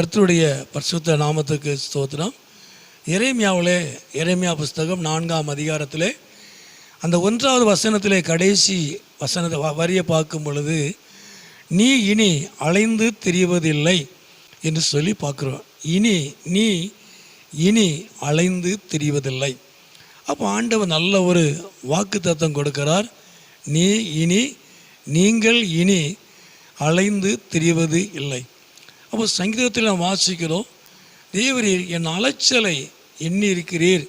கர்த்தருடைய பரிசுத்த நாமத்துக்கு ஸ்தோத்திரம். எரேமியா புஸ்தகம் 4ஆம் அதிகாரத்திலே அந்த 1வது வசனத்திலே கடைசி வசனத்தை வரியை பார்க்கும் பொழுது, நீ இனி அலைந்து திரிவதில்லை என்று சொல்லி பார்க்குறோம். நீ இனி அலைந்து திரிவதில்லை. அப்போ ஆண்டவர் நல்ல ஒரு வாக்குத்தத்தம் கொடுக்கிறார். நீங்கள் இனி அலைந்து திரிவது இல்லை. அப்போ சங்கீதத்தில் நாம் வாசிக்கிறோம், தேவரீர் என் அலைச்சலை எண்ணி இருக்கிறீர்,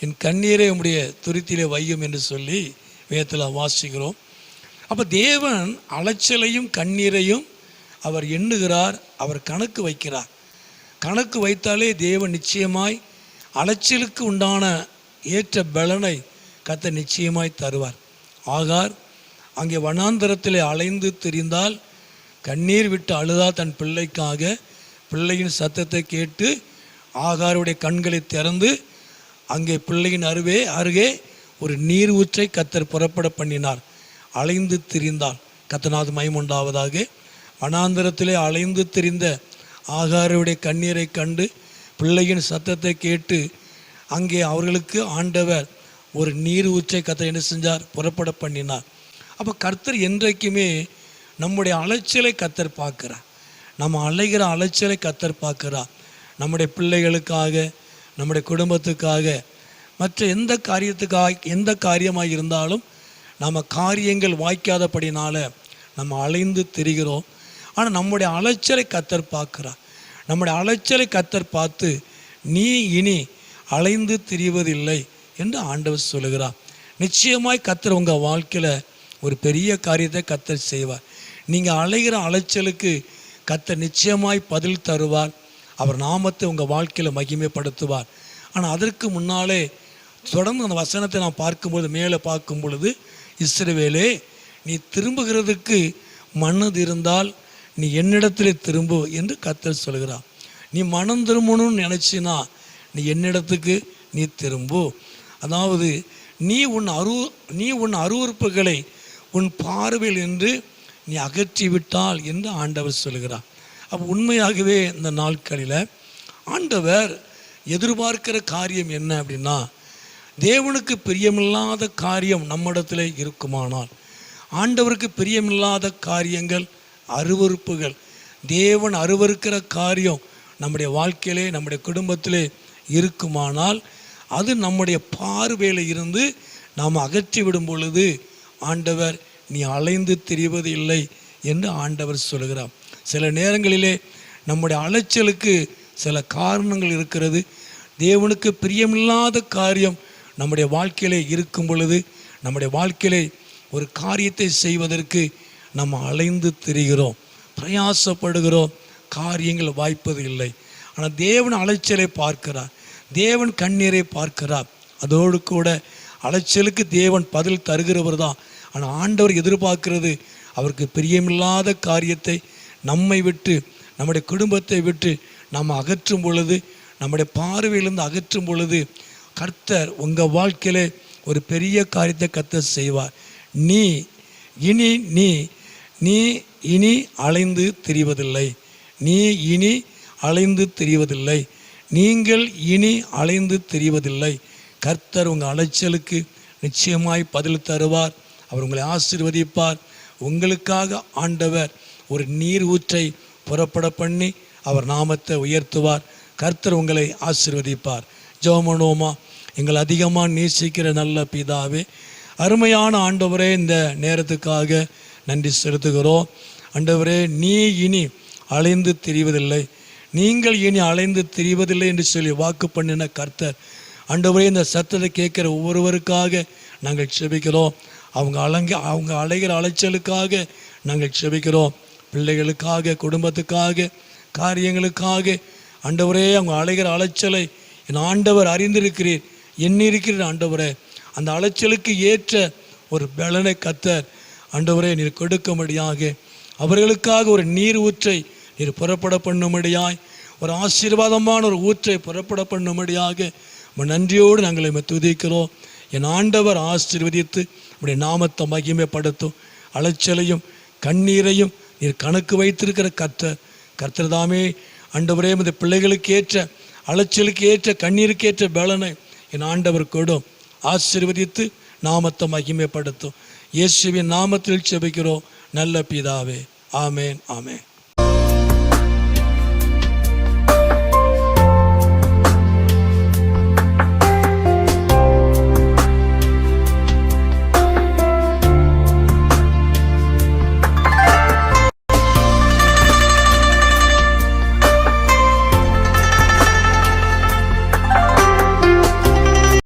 என் கண்ணீரை உம்முடைய துருத்திலே வையும் என்று சொல்லி வேதத்தில் வாசிக்கிறோம். அப்போ தேவன் அலைச்சலையும் கண்ணீரையும் அவர் எண்ணுகிறார், அவர் கணக்கு வைக்கிறார். கணக்கு வைத்தாலே தேவன் நிச்சயமாய் அலைச்சலுக்கு உண்டான ஏற்ற பலனை கர்த்தர் நிச்சயமாய் தருவார். ஆகார் அங்கே வனாந்தரத்திலே அலைந்து திரிந்தால், கண்ணீர் விட்டு அழுதா தன் பிள்ளைக்காக. பிள்ளையின் சத்தத்தை கேட்டு ஆகாருடைய கண்களை திறந்து அங்கே பிள்ளையின் அருகே ஒரு நீர் ஊற்றை கர்த்தர் புறப்பட பண்ணினார். அலைந்து திரிந்தாள். கர்த்தருக்கு மகிமை உண்டாவதாக. வனாந்தரத்திலே அலைந்து திரிந்த ஆகாருடைய கண்ணீரை கண்டு பிள்ளையின் சத்தத்தை கேட்டு அங்கே அவர்களுக்கு ஆண்டவர் ஒரு நீர் ஊற்றை கர்த்தர் என்ன செஞ்சார்? புறப்பட பண்ணினார். அப்போ கர்த்தர் என்றைக்குமே நம்முடைய அலைச்சலை கர்த்தர் பார்க்குறார். நம்ம அலைகிற அலைச்சலை கர்த்தர் பார்க்குறார். நம்முடைய பிள்ளைகளுக்காக, நம்முடைய குடும்பத்துக்காக, மற்ற எந்த காரியமாக இருந்தாலும் நம்ம காரியங்கள் வாய்க்காதபடினால நம்ம அலைந்து திரிகிறோம். ஆனால் நம்முடைய அலைச்சலை கர்த்தர் பார்க்குறார். நம்முடைய அலைச்சலை கர்த்தர் பார்த்து, நீ இனி அலைந்து திரிவதில்லை என்று ஆண்டவர் சொல்லுகிறார். நிச்சயமாய் கர்த்தர் உங்கள் வாழ்க்கையில் ஒரு பெரிய காரியத்தை கர்த்தர் செய்வார். நீங்கள் அலைகிற அலைச்சலுக்கு கர்த்தர் நிச்சயமாய் பதில் தருவார். அவர் நாமத்தை உங்கள் வாழ்க்கையில் மகிமைப்படுத்துவார். ஆனால் அதற்கு முன்னாலே தொடர்ந்து அந்த வசனத்தை நான் பார்க்கும்போது, மேலே பார்க்கும் பொழுது, இஸ்ரவேலே, நீ திரும்புகிறதுக்கு மனது இருந்தால் நீ என்னிடத்தில் திரும்பு என்று கர்த்தர் சொல்கிறார். நீ மனம் திரும்பணும்னு நினச்சினா நீ என்னிடத்துக்கு நீ திரும்பு. அதாவது நீ உன் அருவருப்புகளை உன் பார்வையில் என்று நீ அகற்றிவிட்டால் என்று ஆண்டவர் சொல்கிறார். அப்போ உண்மையாகவே இந்த நாட்களில் ஆண்டவர் எதிர்பார்க்கிற காரியம் என்ன அப்படின்னா, தேவனுக்கு பிரியமில்லாத காரியம் நம்மிடத்தில் இருக்குமானால், ஆண்டவருக்கு பிரியமில்லாத காரியங்கள், அருவருப்புகள், தேவன் அருவருக்கிற காரியம் நம்முடைய வாழ்க்கையிலே, நம்முடைய குடும்பத்திலே இருக்குமானால், அது நம்முடைய பார்வையில் இருந்து நாம் அகற்றி விடும் பொழுது ஆண்டவர் நீ அலைந்து திரிவது இல்லை என்று ஆண்டவர் சொல்கிறார். சில நேரங்களிலே நம்முடைய அலைச்சலுக்கு சில காரணங்கள் இருக்கிறது. தேவனுக்கு பிரியமில்லாத காரியம் நம்முடைய வாழ்க்கையிலே இருக்கும் பொழுது, நம்முடைய வாழ்க்கையிலே ஒரு காரியத்தை செய்வதற்கு நம்ம அலைந்து திரிகிறோம், பிரயாசப்படுகிறோம், காரியங்கள் வாய்ப்பது இல்லை. ஆனால் தேவன் அலைச்சலை பார்க்கிறார், தேவன் கண்ணீரை பார்க்கிறார். அதோடு கூட அலைச்சலுக்கு தேவன் பதில் தருகிறவர் தான். ஆனால் ஆண்டவர் எதிர்பார்க்கிறது, அவருக்கு பிரியமில்லாத காரியத்தை நம்மை விட்டு, நம்முடைய குடும்பத்தை விட்டு நம்ம அகற்றும் பொழுது, நம்முடைய பார்வையிலிருந்து அகற்றும் பொழுது கர்த்தர் உங்கள் வாழ்க்கையிலே ஒரு பெரிய காரியத்தை கர்த்தர் செய்வார். நீ இனி அலைந்து திரிவதில்லை. நீங்கள் இனி அலைந்து திரிவதில்லை. கர்த்தர் உங்கள் அலைச்சலுக்கு நிச்சயமாய் பதில் தருவார். அவர் உங்களை ஆசீர்வதிப்பார். உங்களுக்காக ஆண்டவர் ஒரு நீர் ஊற்றை புறப்பட பண்ணி அவர் நாமத்தை உயர்த்துவார். கர்த்தர் உங்களை ஆசீர்வதிப்பார். ஜெபமனோமா. எங்களை அதிகமாக நேசிக்கிற நல்ல பிதாவே, அருமையான ஆண்டவரே, இந்த நேரத்துக்காக நன்றி செலுத்துகிறோம். ஆண்டவரே, நீ இனி அலைந்து திரிவதில்லை, நீங்கள் இனி அலைந்து திரிவதில்லை என்று சொல்லி வாக்கு பண்ணின கர்த்தர், ஆண்டவரே, இந்த சத்தத்தை கேட்குற ஒவ்வொருவருக்காக நாங்கள் செபிக்கிறோம். அவங்க அலைகிற அலைச்சலுக்காக நாங்கள் செபிக்கிறோம். பிள்ளைகளுக்காக, குடும்பத்துக்காக, காரியங்களுக்காக ஆண்டவரே, அவங்க அலைகிற அலைச்சலை என் ஆண்டவர் அறிந்திருக்கிறீர், எண்ணிருக்கிறீர். ஆண்டவரே, அந்த அலைச்சலுக்கு ஏற்ற ஒரு பலனை கர்த்தர் ஆண்டவரே நீர் கொடுக்கும்படியாக, அவர்களுக்காக ஒரு நீர் ஊற்றை நீர் புறப்பட பண்ணும்படியாய், ஒரு ஆசீர்வாதமான ஒரு ஊற்றை புறப்பட பண்ணும்படியாக நன்றியோடு நாங்கள் துதிக்கிறோம். என் ஆண்டவர் ஆசீர்வதித்து உடைய நாமத்தை மகிமைப்படுத்தும். அலைச்சலையும் கண்ணீரையும் நீர் கணக்கு வைத்திருக்கிற கர்த்தர் தாமே ஆண்டவரே இந்த பிள்ளைகளுக்கு ஏற்ற அலைச்சலுக்கு ஏற்ற கண்ணீருக்கு ஏற்ற பலனை என் ஆண்டவர் கொடும். ஆசீர்வதித்து நாமத்தை மகிமைப்படுத்தும். இயேசுவின் நாமத்தில் ஜெபிக்கிறோம் நல்ல பிதாவே. ஆமேன், ஆமேன்.